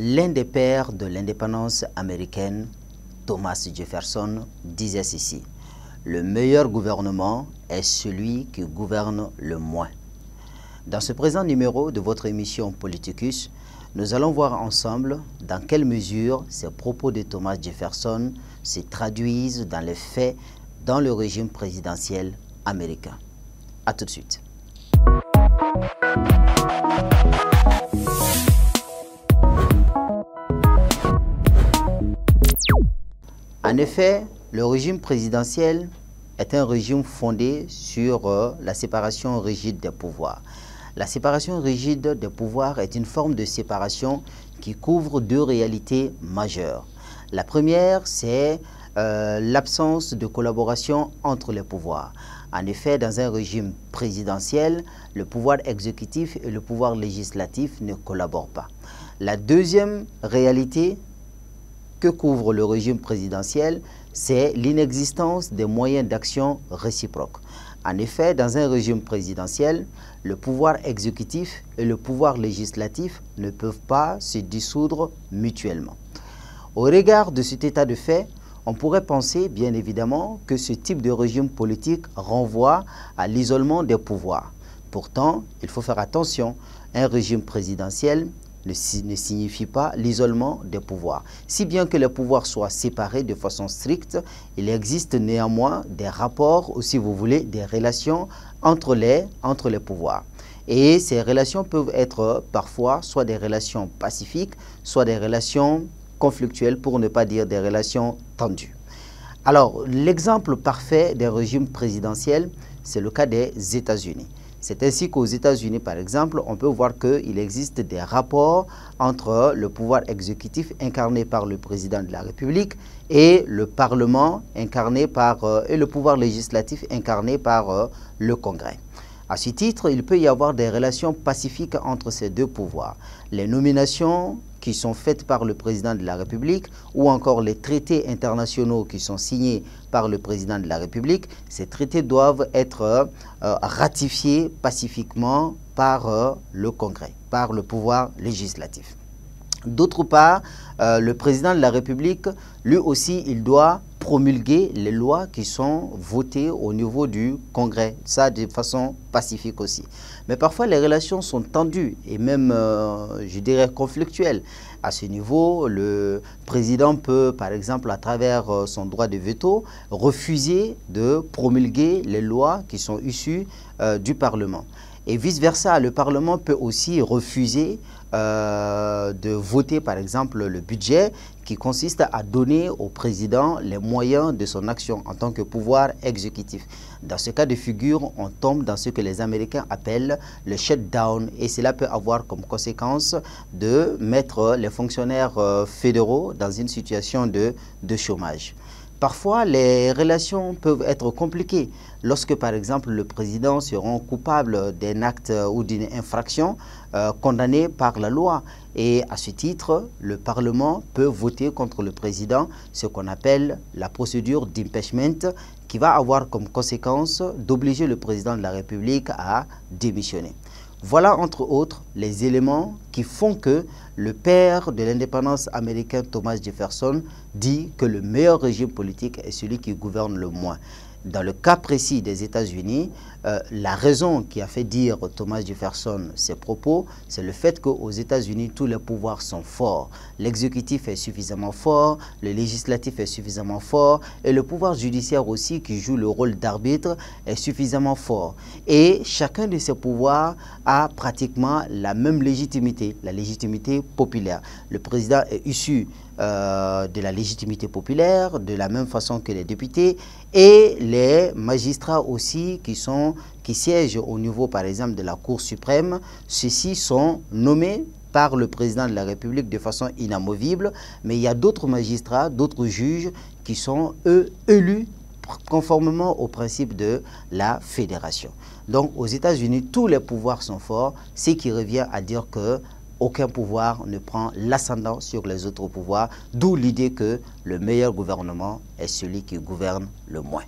L'un des pères de l'indépendance américaine, Thomas Jefferson, disait ceci: le meilleur gouvernement est celui qui gouverne le moins. Dans ce présent numéro de votre émission Politicus, nous allons voir ensemble dans quelle mesure ces propos de Thomas Jefferson se traduisent dans les faits dans le régime présidentiel américain. A tout de suite. En effet, le régime présidentiel est un régime fondé sur la séparation rigide des pouvoirs. La séparation rigide des pouvoirs est une forme de séparation qui couvre deux réalités majeures. La première, c'est l'absence de collaboration entre les pouvoirs. En effet, dans un régime présidentiel, le pouvoir exécutif et le pouvoir législatif ne collaborent pas. La deuxième réalité que couvre le régime présidentiel, c'est l'inexistence des moyens d'action réciproques. En effet, dans un régime présidentiel, le pouvoir exécutif et le pouvoir législatif ne peuvent pas se dissoudre mutuellement. Au regard de cet état de fait, on pourrait penser, bien évidemment, que ce type de régime politique renvoie à l'isolement des pouvoirs. Pourtant, il faut faire attention, un régime présidentiel ne signifie pas l'isolement des pouvoirs. Si bien que les pouvoirs soient séparés de façon stricte, il existe néanmoins des rapports, ou si vous voulez, des relations entre les pouvoirs. Et ces relations peuvent être parfois soit des relations pacifiques, soit des relations conflictuelles, pour ne pas dire des relations tendues. Alors, l'exemple parfait des régimes présidentiels, c'est le cas des États-Unis. C'est ainsi qu'aux États-Unis, par exemple, on peut voir qu'il existe des rapports entre le pouvoir exécutif incarné par le président de la République et le Parlement incarné et le pouvoir législatif incarné par le Congrès. À ce titre, il peut y avoir des relations pacifiques entre ces deux pouvoirs. Les nominations qui sont faites par le président de la République ou encore les traités internationaux qui sont signés par le président de la République, ces traités doivent être ratifiés pacifiquement par le Congrès, par le pouvoir législatif. D'autre part, le président de la République, lui aussi, il doit promulguer les lois qui sont votées au niveau du Congrès, ça de façon pacifique aussi. Mais parfois, les relations sont tendues et même, je dirais, conflictuelles. À ce niveau, le président peut, par exemple, à travers son droit de veto, refuser de promulguer les lois qui sont issues du Parlement. Et vice-versa, le Parlement peut aussi refuser de voter, par exemple, le budget qui consiste à donner au président les moyens de son action en tant que pouvoir exécutif. Dans ce cas de figure, on tombe dans ce que les Américains appellent le shutdown et cela peut avoir comme conséquence de mettre les fonctionnaires fédéraux dans une situation de chômage. Parfois, les relations peuvent être compliquées lorsque, par exemple, le président se rend coupable d'un acte ou d'une infraction condamnée par la loi. Et à ce titre, le Parlement peut voter contre le président, ce qu'on appelle la procédure d'impeachment, qui va avoir comme conséquence d'obliger le président de la République à démissionner. Voilà, entre autres, les éléments qui font que le père de l'indépendance américaine, Thomas Jefferson, dit que le meilleur régime politique est celui qui gouverne le moins. Dans le cas précis des États-Unis, la raison qui a fait dire Thomas Jefferson ces propos, c'est le fait qu'aux États-Unis, tous les pouvoirs sont forts. L'exécutif est suffisamment fort, le législatif est suffisamment fort et le pouvoir judiciaire aussi, qui joue le rôle d'arbitre, est suffisamment fort. Et chacun de ces pouvoirs a pratiquement la même légitimité, la légitimité populaire. Le président est issu de la légitimité populaire, de la même façon que les députés, et les magistrats aussi qui siègent au niveau, par exemple, de la Cour suprême, ceux-ci sont nommés par le président de la République de façon inamovible, mais il y a d'autres magistrats, d'autres juges qui sont, eux, élus conformément au principe de la fédération. Donc, aux États-Unis, tous les pouvoirs sont forts, ce qui revient à dire que aucun pouvoir ne prend l'ascendant sur les autres pouvoirs, d'où l'idée que le meilleur gouvernement est celui qui gouverne le moins.